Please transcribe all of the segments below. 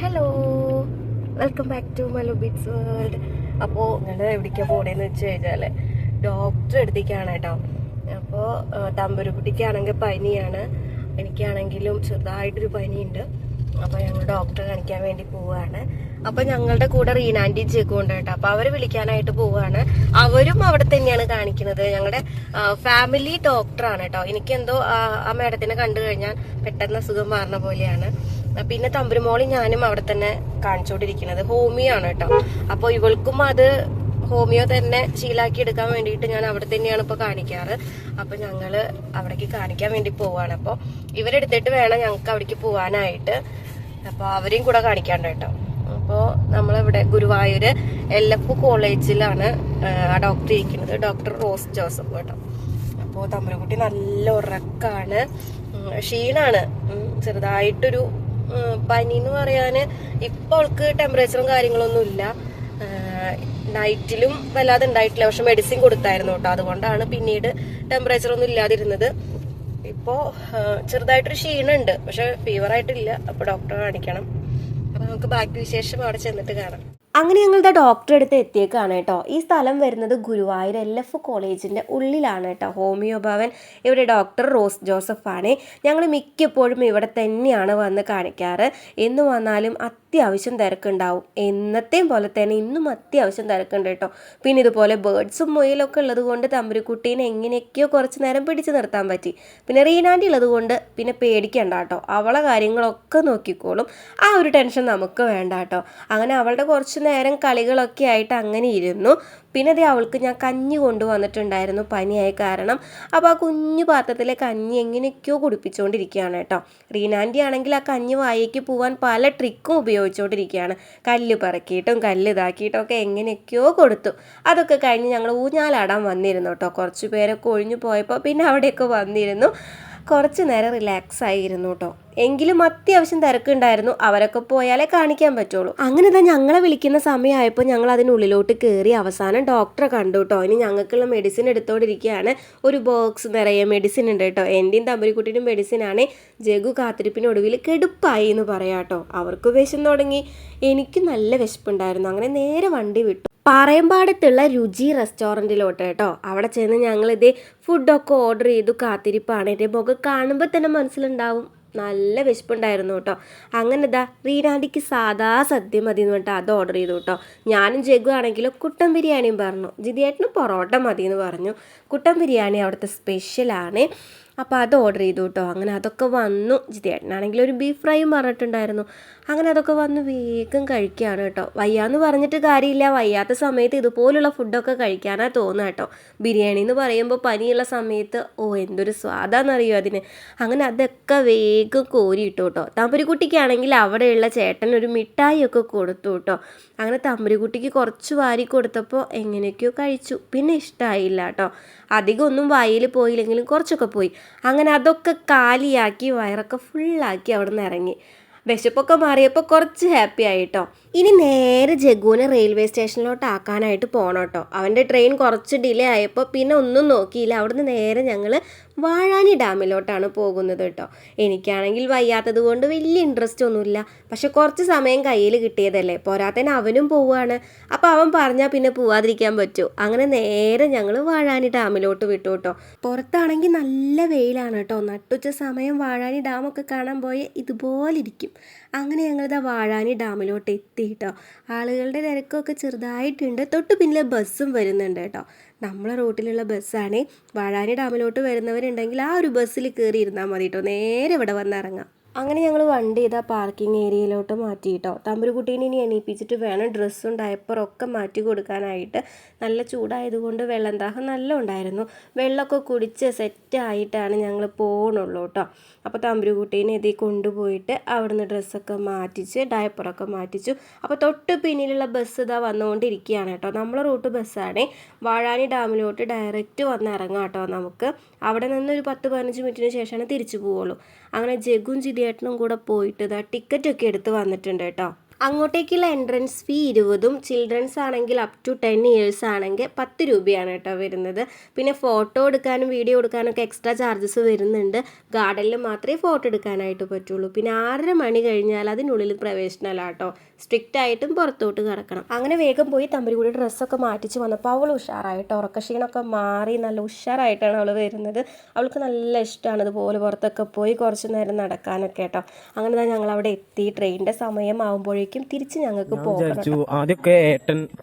Hello, welcome back to Malu Bits World. അപ്പോൾ ഞങ്ങൾ എവിടേക്കാണ് പോകണേന്ന് വെച്ച് കഴിഞ്ഞാൽ ഡോക്ടർ അടുത്തേക്കാണ് കേട്ടോ. അപ്പോൾ തമ്പുരുക്കുട്ടിക്കാണെങ്കിൽ പനിയാണ്, എനിക്കാണെങ്കിലും ചെറുതായിട്ടൊരു പനിയുണ്ട്. അപ്പോൾ ഞങ്ങൾ ഡോക്ടറെ കാണിക്കാൻ വേണ്ടി പോവുകയാണ്. അപ്പോൾ ഞങ്ങളുടെ കൂടെ റീനാൻറ്റി ജഗ്ഗു ഉണ്ട് കേട്ടോ. അപ്പോൾ അവരെ വിളിക്കാനായിട്ട് പോവുകയാണ്. അവരും അവിടെ തന്നെയാണ് കാണിക്കുന്നത്. ഞങ്ങളുടെ ഫാമിലി ഡോക്ടറാണ് കേട്ടോ. എനിക്കെന്തോ ആ മേഡത്തിനെ കണ്ടു കഴിഞ്ഞാൽ പെട്ടെന്ന് അസുഖം മാറുന്ന പോലെയാണ്. പിന്നെ തമ്പുരുമോളി ഞാനും അവിടെ തന്നെ കാണിച്ചുകൊണ്ടിരിക്കുന്നത് ഹോമിയോ ആണ് കേട്ടോ. അപ്പോൾ ഇവൾക്കും അത് ഹോമിയോ തന്നെ ശീലാക്കി എടുക്കാൻ വേണ്ടിയിട്ട് ഞാൻ അവിടെ തന്നെയാണ് ഇപ്പോൾ കാണിക്കാറ്. അപ്പോൾ ഞങ്ങൾ അവിടേക്ക് കാണിക്കാൻ വേണ്ടി പോവാണ്. അപ്പോൾ ഇവരെടുത്തിട്ട് വേണം ഞങ്ങൾക്ക് അവിടേക്ക് പോകാനായിട്ട്. അപ്പോൾ അവരെയും കൂടെ കാണിക്കാണ്ട് കേട്ടോ. അപ്പോൾ നമ്മളിവിടെ ഗുരുവായൂർ LF കോളേജിലാണ് ആ ഡോക്ടർ ഇരിക്കുന്നത്, ഡോക്ടർ റോസ് ജോസഫ് കേട്ടോ. അപ്പോൾ തമ്പുരുക്കുട്ടി നല്ല ഉറക്കാണ്, ക്ഷീണാണ്, ചെറുതായിട്ടൊരു പനി എന്ന് പറയാന് ഇപ്പൊ അവൾക്ക് ടെമ്പറേച്ചറും കാര്യങ്ങളൊന്നും ഇല്ല. നൈറ്റിലും വല്ലാതെ ഉണ്ടായിട്ടില്ല, പക്ഷെ മെഡിസിൻ കൊടുത്തായിരുന്നു കേട്ടോ. അതുകൊണ്ടാണ് പിന്നീട് ടെമ്പറേച്ചർ ഒന്നും ഇല്ലാതിരുന്നത്. ഇപ്പോ ചെറുതായിട്ടൊരു ക്ഷീണുണ്ട്, പക്ഷെ ഫീവർ ആയിട്ടില്ല. അപ്പൊ ഡോക്ടറെ കാണിക്കണം. അപ്പൊ നമുക്ക് ബാക്കി വിശേഷം അവിടെ ചെന്നിട്ട് കാണാം. അങ്ങനെ ഞങ്ങളുടെ ഡോക്ടറെ അടുത്ത് എത്തിയേക്കാണ് കേട്ടോ. ഈ സ്ഥലം വരുന്നത് ഗുരുവായൂർ LF കോളേജിൻ്റെ ഉള്ളിലാണ് കേട്ടോ. ഹോമിയോ ഭവൻ. ഇവിടെ ഡോക്ടർ റോസ് ജോസഫ് ആണ്. ഞങ്ങൾ മിക്കപ്പോഴും ഇവിടെ തന്നെയാണ് വന്ന് കാണിക്കാറ്. എന്ന് വന്നാലും അത്യാവശ്യം തിരക്കുണ്ടാവും. എന്നത്തെയും പോലെ തന്നെ ഇന്നും അത്യാവശ്യം തിരക്കുണ്ട് കേട്ടോ. പിന്നെ ഇതുപോലെ ബേർഡ്സും മുയലൊക്കെ ഉള്ളത് കൊണ്ട് തമ്പുരുക്കുട്ടീനെ എങ്ങനെയൊക്കെയോ കുറച്ച് നേരം പിടിച്ചു നിർത്താൻ പറ്റി. പിന്നെ റീനാൻറ്റി ഉള്ളത് കൊണ്ട് പിന്നെ പേടിക്കണ്ട കേട്ടോ, അവളെ കാര്യങ്ങളൊക്കെ നോക്കിക്കോളും. ആ ഒരു ടെൻഷൻ നമുക്ക് വേണ്ട കേട്ടോ. അങ്ങനെ അവളുടെ കുറച്ച് നേരം കളികളൊക്കെ ആയിട്ട് അങ്ങനെ ഇരുന്നു. പിന്നെ അതേ അവൾക്ക് ഞാൻ കഞ്ഞി കൊണ്ടുവന്നിട്ടുണ്ടായിരുന്നു, പനിയായ കാരണം. അപ്പോൾ ആ കുഞ്ഞു പാത്രത്തിലെ കഞ്ഞി എങ്ങനെയൊക്കെയോ കുടിപ്പിച്ചുകൊണ്ടിരിക്കുകയാണ് കേട്ടോ. റീനാൻറ്റി ആണെങ്കിൽ ആ കഞ്ഞി വായിക്ക് പോവാൻ പല ട്രിക്കും ഉപയോഗിച്ചുകൊണ്ടിരിക്കുകയാണ്. കല്ല് പറക്കിയിട്ടും കല്ല് ഇതാക്കിയിട്ടും ഒക്കെ എങ്ങനെയൊക്കെയോ കൊടുത്തു. അതൊക്കെ കഴിഞ്ഞ് ഞങ്ങൾ ഊഞ്ഞാലാടാൻ വന്നിരുന്നു കേട്ടോ. കുറച്ച് പേരൊക്കെ ഒഴിഞ്ഞു പോയപ്പോൾ പിന്നെ അവിടെയൊക്കെ വന്നിരുന്നു. കുറച്ച് നേരം റിലാക്സ് ആയിരുന്നു കേട്ടോ. എങ്കിലും അത്യാവശ്യം തിരക്കുണ്ടായിരുന്നു. അവരൊക്കെ പോയാലേ കാണിക്കാൻ പറ്റുള്ളൂ. അങ്ങനെ തന്നെ ഞങ്ങളെ വിളിക്കുന്ന സമയമായപ്പോൾ ഞങ്ങൾ അതിനുള്ളിലോട്ട് കയറി അവസാനം ഡോക്ടറെ കണ്ടു കേട്ടോ. ഇനി ഞങ്ങൾക്കുള്ള മെഡിസിൻ എടുത്തോണ്ടിരിക്കുകയാണ്. ഒരു ബോക്സ് നിറയെ മെഡിസിൻ ഉണ്ട് കേട്ടോ. എൻ്റെയും തമ്പുരുക്കുട്ടിനും മെഡിസിനാണ്. ജഗ്ഗു കാത്തിരിപ്പിനൊടുവിൽ കെടുപ്പായി എന്ന് പറയാം കേട്ടോ. അവർക്ക് വിശന്ന് തുടങ്ങി, എനിക്ക് നല്ല വിശപ്പുണ്ടായിരുന്നു. അങ്ങനെ നേരെ വണ്ടി വിട്ടു പാറയമ്പാടത്തുള്ള രുചി റെസ്റ്റോറൻറ്റിലോട്ട് കേട്ടോ. അവിടെ ചെന്ന് ഞങ്ങളിതേ ഫുഡൊക്കെ ഓർഡർ ചെയ്തു. കാത്തിരിപ്പാണ്. എൻ്റെ മുഖം കാണുമ്പോൾ തന്നെ മനസ്സിലുണ്ടാവും നല്ല വിശപ്പുണ്ടായിരുന്നു കേട്ടോ. അങ്ങനെ ഇതാ റീനാൻറ്റിക്ക് സാധാ സദ്യ മതി എന്ന് പറഞ്ഞിട്ട് അത് ഓർഡർ ചെയ്തു കേട്ടോ. ഞാനും ജഗ്ഗു ആണെങ്കിലും കുട്ടൻ ബിരിയാണിയും പറഞ്ഞു. ജിതിയേട്ടന് പൊറോട്ട മതി എന്ന് പറഞ്ഞു. കുട്ടൻ ബിരിയാണി അവിടുത്തെ സ്പെഷ്യലാണ്. അപ്പോൾ അത് ഓർഡർ ചെയ്തു കേട്ടോ. അങ്ങനെ അതൊക്കെ വന്നു. ജിതിയേട്ടനാണെങ്കിൽ ഒരു ബീഫ് ഫ്രൈയും പറഞ്ഞിട്ടുണ്ടായിരുന്നു. അങ്ങനെ അതൊക്കെ വന്ന് വേഗം കഴിക്കുകയാണ് കേട്ടോ. വയ്യാന്ന് പറഞ്ഞിട്ട് കാര്യമില്ല, വയ്യാത്ത സമയത്ത് ഇതുപോലുള്ള ഫുഡൊക്കെ കഴിക്കാനാണ് തോന്നുക കേട്ടോ. ബിരിയാണി എന്ന് പറയുമ്പോൾ പനിയുള്ള സമയത്ത് എന്തൊരു സ്വാദാണെന്നറിയോ അതിന്. അങ്ങനെ അതൊക്കെ വേഗം കോരിയിട്ടു കേട്ടോ. തമ്പുരുക്കുട്ടിക്കാണെങ്കിൽ അവിടെയുള്ള ചേട്ടൻ ഒരു മിഠായിയൊക്കെ കൊടുത്തു കേട്ടോ. അങ്ങനെ തമ്പുരുക്കുട്ടിക്ക് കുറച്ച് വാരി കൊടുത്തപ്പോൾ എങ്ങനെയൊക്കെയോ കഴിച്ചു. പിന്നെ ഇഷ്ടമായില്ല കേട്ടോ. അധികം ഒന്നും വായിൽ പോയില്ലെങ്കിലും കുറച്ചൊക്കെ പോയി. അങ്ങനെ അതൊക്കെ കാലിയാക്കി വയറൊക്കെ ഫുള്ളാക്കി അവിടെ നിന്ന് ഇറങ്ങി. വിശപ്പൊക്കെ മാറിയപ്പോൾ കുറച്ച് ഹാപ്പി ആയിട്ടോ. ഇനി നേരെ ജഗ്ഗുവിനെ റെയിൽവേ സ്റ്റേഷനിലോട്ട് ആക്കാനായിട്ട് പോകണം കേട്ടോ. അവൻ്റെ ട്രെയിൻ കുറച്ച് ഡിലേ ആയപ്പോൾ പിന്നെ ഒന്നും നോക്കിയില്ല. അവിടുന്ന് നേരെ ഞങ്ങൾ വാഴാനി ഡാമിലോട്ടാണ് പോകുന്നത് കേട്ടോ. എനിക്കാണെങ്കിൽ വയ്യാത്തത് കൊണ്ട് വലിയ ഇൻട്രസ്റ്റ് ഒന്നുമില്ല, പക്ഷെ കുറച്ച് സമയം കയ്യിൽ കിട്ടിയതല്ലേ, പോരാത്തതിന് അവനും പോവുകയാണ്. അപ്പോൾ അവൻ പറഞ്ഞാൽ പിന്നെ പോവാതിരിക്കാൻ പറ്റൂ. അങ്ങനെ നേരെ ഞങ്ങൾ വാഴാനി ഡാമിലോട്ട് വിട്ടു കേട്ടോ. പുറത്താണെങ്കിൽ നല്ല വെയിലാണ് കേട്ടോ. നട്ടുച്ച സമയം വാഴാനി ഡാമൊക്കെ കാണാൻ പോയ ഇതുപോലെ ഇരിക്കും. അങ്ങനെ ഞങ്ങളിതാ വാഴാനി ഡാമിലോട്ട് എത്തി കേട്ടോ. ആളുകളുടെ തിരക്കൊക്കെ ചെറുതായിട്ടുണ്ട്. തൊട്ട് പിന്നിലെ ബസ്സും വരുന്നുണ്ട് കേട്ടോ. നമ്മളെ റൂട്ടിലുള്ള ബസ്സാണ്. വാഴാനി ഡാമിലോട്ട് വരുന്നവരുണ്ടെങ്കിൽ ആ ഒരു ബസ്സിൽ കയറി ഇരുന്നാൽ മതി കേട്ടോ. നേരെ ഇവിടെ വന്നിറങ്ങാം. അങ്ങനെ ഞങ്ങൾ വണ്ടി ഇതാ പാർക്കിംഗ് ഏരിയയിലോട്ട് മാറ്റി കേട്ടോ. തമ്പുരുക്കുട്ടീനെ ഇനി എണീപ്പിച്ചിട്ട് വേണം ഡ്രസ്സും ഡയപ്പറൊക്കെ മാറ്റി കൊടുക്കാനായിട്ട്. നല്ല ചൂടായതുകൊണ്ട് വെള്ളം ദാഹം നല്ല ഉണ്ടായിരുന്നു. വെള്ളമൊക്കെ കുടിച്ച് സെറ്റായിട്ടാണ് ഞങ്ങൾ പോകണുള്ളൂ കേട്ടോ. അപ്പോൾ തമ്പുരുക്കുട്ടീനെ ഇതേ കൊണ്ടുപോയിട്ട് അവിടുന്ന് ഡ്രസ്സൊക്കെ മാറ്റിച്ച് ഡയപ്പറൊക്കെ മാറ്റിച്ചു. അപ്പോൾ തൊട്ട് പിന്നിലുള്ള ബസ് ഇതാ വന്നുകൊണ്ടിരിക്കുകയാണ് കേട്ടോ. നമ്മളെ റൂട്ട് ബസ്സാണ്. വാഴാനി ഡാമിലോട്ട് ഡയറക്റ്റ് വന്ന് ഇറങ്ങാം കേട്ടോ. നമുക്ക് അവിടെ നിന്ന് ഒരു 10-15 മിനിറ്റിന് ശേഷമാണ് തിരിച്ചു പോവുള്ളൂ. അങ്ങനെ ജഗ്ഗും ജിതിയേട്ടനും കൂടെ പോയിട്ട് ഇതാ ടിക്കറ്റൊക്കെ എടുത്ത് വന്നിട്ടുണ്ട് കേട്ടോ. അങ്ങോട്ടേക്കുള്ള എൻട്രൻസ് ഫീ 20ഉം ചിൽഡ്രൻസ് ആണെങ്കിൽ അപ് ടു 10 ഇയേഴ്സ് ആണെങ്കിൽ 10 രൂപയാണ് കേട്ടോ വരുന്നത്. പിന്നെ ഫോട്ടോ എടുക്കാനും വീഡിയോ എടുക്കാനൊക്കെ എക്സ്ട്രാ ചാർജസ് വരുന്നുണ്ട്. ഗാർഡനിൽ മാത്രമേ ഫോട്ടോ എടുക്കാനായിട്ട് പറ്റുള്ളൂ. പിന്നെ 6:30 മണി കഴിഞ്ഞാൽ അതിനുള്ളിൽ പ്രവേശനമല്ല കേട്ടോ, സ്ട്രിക്റ്റ് ആയിട്ടും പുറത്തോട്ട് കിടക്കണം. അങ്ങനെ വേഗം പോയി തമ്പുരുകൂടി ഡ്രസ്സൊക്കെ മാറ്റിച്ച് വന്നപ്പോൾ അവൾ ഉഷാറായിട്ട് ഉറക്കക്ഷീണമൊക്കെ മാറി നല്ല ഉഷാറായിട്ടാണ് അവൾ വരുന്നത്. അവൾക്ക് നല്ല ഇഷ്ടമാണ് ഇതുപോലെ പുറത്തൊക്കെ പോയി കുറച്ച് നേരം നടക്കാനൊക്കെ കേട്ടോ. അങ്ങനെ ഞങ്ങൾ അവിടെ എത്തി. ട്രെയിനിൻ്റെ സമയമാകുമ്പോഴേക്കും തിരിച്ച് ഞങ്ങൾക്ക് പോകാം. ആദ്യമൊക്കെ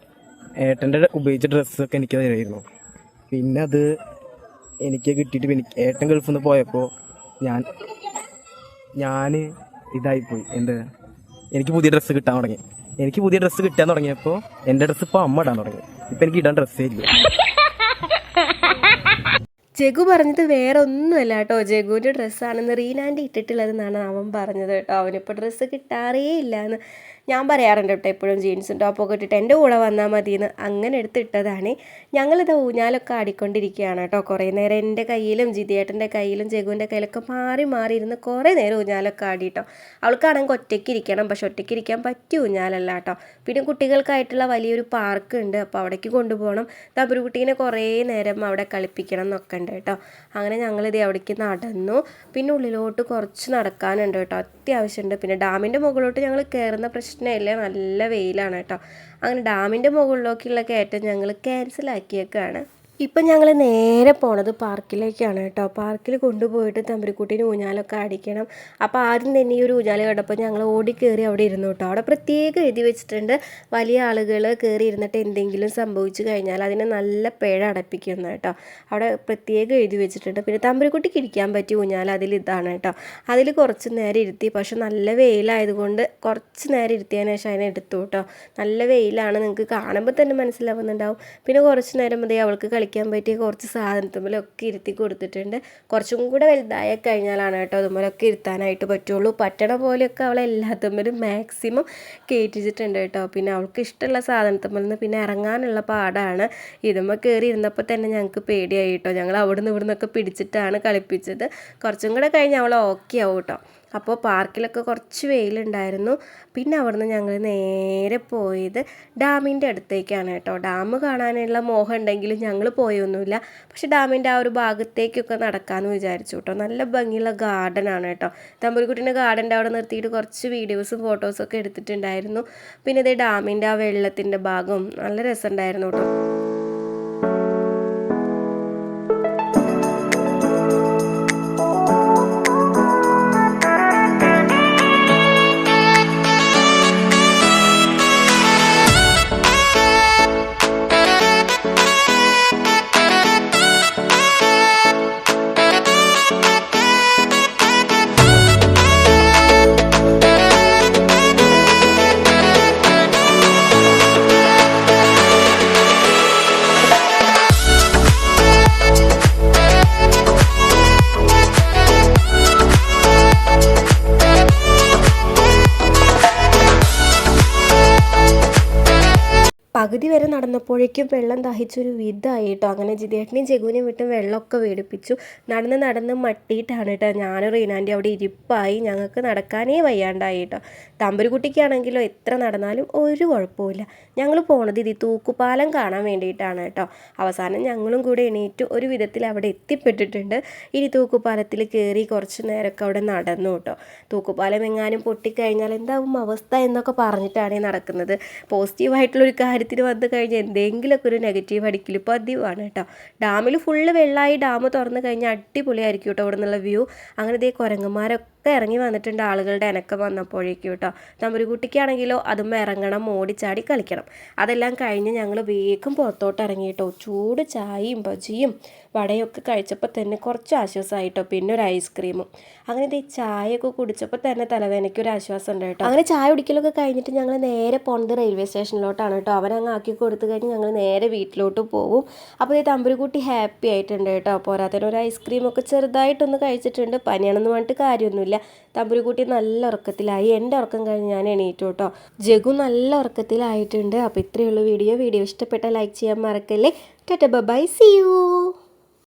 ഏട്ടൻ്റെ ഉപയോഗിച്ച ഡ്രസ്സൊക്കെ എനിക്ക് തരുമായിരുന്നു. പിന്നെ അത് എനിക്ക് കിട്ടിയിട്ട് പിന്നെ ഏട്ടൻ ഗൾഫിൽ നിന്ന് പോയപ്പോൾ ഞാൻ ഇതായിപ്പോയി. എനിക്ക് പുതിയ ഡ്രസ്സ് കിട്ടാൻ തുടങ്ങി. എനിക്ക് പുതിയ ഡ്രസ്സ് കിട്ടാൻ തുടങ്ങിയപ്പോൾ എൻ്റെ ഡ്രസ്സ് ഇപ്പോൾ അമ്മ ഇടാൻ തുടങ്ങി. ഇപ്പം എനിക്ക് ഇടാൻ ഡ്രസ്സേ ഇല്ല. ജഗു പറഞ്ഞത് വേറെ ഒന്നുമല്ല കേട്ടോ, ജഗുവിൻ്റെ ഡ്രസ്സാണെന്ന്. റീനാൻ്റെ ഇട്ടിട്ടുള്ളതെന്നാണ് അവൻ പറഞ്ഞത് കേട്ടോ. അവനിപ്പോൾ ഡ്രസ്സ് കിട്ടാറേ ഇല്ല എന്ന് ഞാൻ പറയാറുണ്ട് കേട്ടോ. എപ്പോഴും ജീൻസും ടോപ്പൊക്കെ ഇട്ടിട്ട് എൻ്റെ കൂടെ വന്നാൽ മതിയെന്ന് അങ്ങനെ എടുത്തിട്ടതാണ്. ഞങ്ങളിത് ഊഞ്ഞാലൊക്കെ ആടിക്കൊണ്ടിരിക്കുകയാണ് കേട്ടോ. കുറേ നേരം എൻ്റെ കയ്യിലും ജിതിയേട്ടൻ്റെ കയ്യിലും ജഗുവിൻ്റെ കയ്യിലൊക്കെ മാറി മാറി ഇരുന്ന് കുറേ നേരം ഊഞ്ഞാലൊക്കെ ആടി കേട്ടോ. അവൾക്കാണെങ്കിൽ ഒറ്റയ്ക്ക് ഇരിക്കണം, പക്ഷെ ഒറ്റയ്ക്ക് ഇരിക്കാൻ പറ്റിയ ഊഞ്ഞാലല്ല കേട്ടോ. പിന്നെ കുട്ടികൾക്കായിട്ടുള്ള വലിയൊരു പാർക്ക് ഉണ്ട്, അപ്പോൾ അവിടേക്ക് കൊണ്ടുപോകണം. തമ്പുരുകുട്ടീനെ കുറേ നേരം അവിടെ കളിപ്പിക്കണം എന്നൊക്കെ ഉണ്ട് കേട്ടോ. അങ്ങനെ ഞങ്ങളിത് അവിടേക്ക് നടന്നു. പിന്നെ ഉള്ളിലോട്ട് കുറച്ച് നടക്കാനുണ്ട് കേട്ടോ, അത്യാവശ്യമുണ്ട്. പിന്നെ ഡാമിൻ്റെ മുകളിലോട്ട് ഞങ്ങൾ കയറുന്ന പ്രശ്നമില്ല, നല്ല വെയിലാണ് കേട്ടോ. അങ്ങനെ ഡാമിൻ്റെ മുകളിലേക്കുള്ള കയറ്റം ഞങ്ങൾ ക്യാൻസലാക്കിയേക്കാണ്. ഇപ്പം ഞങ്ങൾ നേരെ പോണത് പാർക്കിലേക്കാണ് കേട്ടോ. പാർക്കിൽ കൊണ്ടുപോയിട്ട് തമ്പുരുക്കുട്ടീന് ഊഞ്ഞാലൊക്കെ അടിക്കണം. അപ്പോൾ ആദ്യം തന്നെ ഈ ഒരു ഊഞ്ഞാൽ കണ്ടപ്പോൾ ഞങ്ങൾ ഓടിക്കയറി അവിടെ ഇരുന്നു കേട്ടോ. അവിടെ പ്രത്യേകം എഴുതി വെച്ചിട്ടുണ്ട്, വലിയ ആളുകൾ കയറി ഇരുന്നിട്ട് എന്തെങ്കിലും സംഭവിച്ചു കഴിഞ്ഞാൽ അതിനെ നല്ല പിഴ അടപ്പിക്കുന്നു കേട്ടോ. അവിടെ പ്രത്യേകം എഴുതി വെച്ചിട്ടുണ്ട്. പിന്നെ തമ്പുരുക്കുട്ടിക്ക് ഇരിക്കാൻ പറ്റിയ ഊഞ്ഞാൽ ഇതാണ് കേട്ടോ. അതിൽ കുറച്ച് നേരം ഇരുത്തി, പക്ഷെ നല്ല വെയിലായതുകൊണ്ട് കുറച്ച് നേരം ഇരുത്തിയതിന് ശേഷം അതിനെ എടുത്തു കേട്ടോ. നല്ല വെയിലാണ്, നിങ്ങൾക്ക് കാണുമ്പോൾ തന്നെ മനസ്സിലാവുന്നുണ്ടാവും. പിന്നെ കുറച്ച് നേരം മതി അവൾക്ക് കളിക്കാൻ പറ്റിയ കുറച്ച് സാധനത്തുമ്മലൊക്കെ ഇരുത്തി കൊടുത്തിട്ടുണ്ട്. കുറച്ചും കൂടെ വലുതായ കഴിഞ്ഞാലാണ് കേട്ടോ അതുമ്മലൊക്കെ ഇരുത്താനായിട്ട് പറ്റുള്ളൂ. പറ്റണ പോലെയൊക്കെ അവളെ എല്ലാത്തുമ്മലും മാക്സിമം കയറ്റിച്ചിട്ടുണ്ട് കേട്ടോ. പിന്നെ അവൾക്ക് ഇഷ്ടമുള്ള സാധനത്തുമ്മൽ നിന്ന് പിന്നെ ഇറങ്ങാനുള്ള പാടാണ്. ഇതുമ്മ കയറി ഇരുന്നപ്പോൾ തന്നെ ഞങ്ങൾക്ക് പേടിയായി കേട്ടോ. ഞങ്ങൾ അവിടുന്ന് ഇവിടുന്നൊക്കെ പിടിച്ചിട്ടാണ് കളിപ്പിച്ചത്. കുറച്ചും കൂടെ കഴിഞ്ഞ് അവൾ ഓക്കെ ആവും കേട്ടോ. അപ്പോൾ പാർക്കിലൊക്കെ കുറച്ച് വെയിലുണ്ടായിരുന്നു. പിന്നെ അവിടുന്ന് ഞങ്ങൾ നേരെ പോയത് ഡാമിൻ്റെ അടുത്തേക്കാണ് കേട്ടോ. ഡാം കാണാനുള്ള മോഹം ഉണ്ടെങ്കിലും ഞങ്ങൾ പോയൊന്നുമില്ല. പക്ഷെ ഡാമിൻ്റെ ആ ഒരു ഭാഗത്തേക്കൊക്കെ നടക്കാമെന്ന് വിചാരിച്ചു കേട്ടോ. നല്ല ഭംഗിയുള്ള ഗാർഡനാണ് കേട്ടോ. തമ്പുരുക്കുട്ടീൻ്റെ ഗാർഡൻ്റെ അവിടെ നിർത്തിയിട്ട് കുറച്ച് വീഡിയോസും ഫോട്ടോസും ഒക്കെ എടുത്തിട്ടുണ്ടായിരുന്നു. പിന്നെ ഇത് ഡാമിൻ്റെ ആ വെള്ളത്തിൻ്റെ ഭാഗം നല്ല രസമുണ്ടായിരുന്നു കേട്ടോ. പകുതി വരെ നടന്നപ്പോഴേക്കും വെള്ളം ദാഹിച്ചൊരു വിധമായി കേട്ടോ. അങ്ങനെ ജിതേട്ടനെയും ജഗുവിനെയും വിട്ടും വെള്ളമൊക്കെ വേടിപ്പിച്ചു. നടന്ന് മട്ടിയിട്ടാണ് കേട്ടോ ഞാനും റീനാൻ്റെ അവിടെ ഇരിപ്പായി. ഞങ്ങൾക്ക് നടക്കാനേ വയ്യാണ്ടായി കേട്ടോ. തമ്പുരുക്കുട്ടിക്കാണെങ്കിലോ എത്ര നടന്നാലും ഒരു കുഴപ്പമില്ല. ഞങ്ങൾ പോണത് ഇത് തൂക്കുപാലം കാണാൻ വേണ്ടിയിട്ടാണ് കേട്ടോ. അവസാനം ഞങ്ങളും കൂടെ എണീറ്റു ഒരു വിധത്തിൽ അവിടെ എത്തിപ്പെട്ടിട്ടുണ്ട്. ഇനി തൂക്കുപാലത്തിൽ കയറി കുറച്ച് നേരമൊക്കെ അവിടെ നടന്നു കേട്ടോ. തൂക്കുപാലം എങ്ങാനും പൊട്ടിക്കഴിഞ്ഞാൽ എന്താവും അവസ്ഥ എന്നൊക്കെ പറഞ്ഞിട്ടാണ് നടക്കുന്നത്. പോസിറ്റീവായിട്ടുള്ളൊരു കാര്യത്തിൽ വന്നു കഴിഞ്ഞാൽ എന്തെങ്കിലുമൊക്കെ ഒരു നെഗറ്റീവ് അടിക്കൽ പതിവാണ് കേട്ടോ. ഡാമിൽ ഫുള്ള് വെള്ളമായി, ഡാം തുറന്നു കഴിഞ്ഞാൽ അടിപൊളിയായിരിക്കും കേട്ടോ അവിടെ നിന്നുള്ള വ്യൂ. അങ്ങനെ ഇതേ കുരങ്ങന്മാരൊക്കെ ഇറങ്ങി വന്നിട്ടുണ്ട് ആളുകളുടെ അനക്കം വന്നപ്പോഴേക്കും കേട്ടോ. തമ്പുരുക്കുട്ടിക്കാണെങ്കിലോ അതും ഇറങ്ങണം, ഓടിച്ചാടി കളിക്കണം. അതെല്ലാം കഴിഞ്ഞ് ഞങ്ങൾ വേഗം പുറത്തോട്ട് ഇറങ്ങി കേട്ടോ. ചൂട് ചായയും ബജിയും വടയൊക്കെ കഴിച്ചപ്പോൾ തന്നെ കുറച്ച് ആശ്വാസമായിട്ടോ. പിന്നെ ഒരു ഐസ്ക്രീമും. അങ്ങനെ ഇത് ചായയൊക്കെ കുടിച്ചപ്പോൾ തന്നെ തലവേദനയ്ക്ക് ഒരു ആശ്വാസം ഉണ്ട് കേട്ടോ. അങ്ങനെ ചായ കുടിക്കലൊക്കെ കഴിഞ്ഞിട്ട് ഞങ്ങൾ നേരെ പോണത് റെയിൽവേ സ്റ്റേഷനിലോട്ടാണ് കേട്ടോ. അവനങ്ങ് ആക്കി കൊടുത്തു കഴിഞ്ഞ് ഞങ്ങൾ നേരെ വീട്ടിലോട്ട് പോകും. അപ്പോൾ ഈ തമ്പുരുക്കുട്ടി ഹാപ്പി ആയിട്ടുണ്ട് കേട്ടോ. പോരാത്തതിന് ഒരു ഐസ്ക്രീമൊക്കെ ചെറുതായിട്ടൊന്ന് കഴിച്ചിട്ടുണ്ട്. പനിയാണെന്ന് പറഞ്ഞിട്ട് കാര്യമൊന്നുമില്ല. തമ്പുരുക്കുട്ടി നല്ല ഉറക്കത്തിലായി. എൻ്റെ ഉറക്കം കഴിഞ്ഞ് ഞാൻ എണീറ്റു കേട്ടോ. ജഗു നല്ല ഉറക്കത്തിലായിട്ടുണ്ട്. അപ്പോൾ ഇത്രയുള്ള വീഡിയോ ഇഷ്ടപ്പെട്ടാൽ ലൈക്ക് ചെയ്യാൻ മറക്കല്ലേ. Tata bye, see U.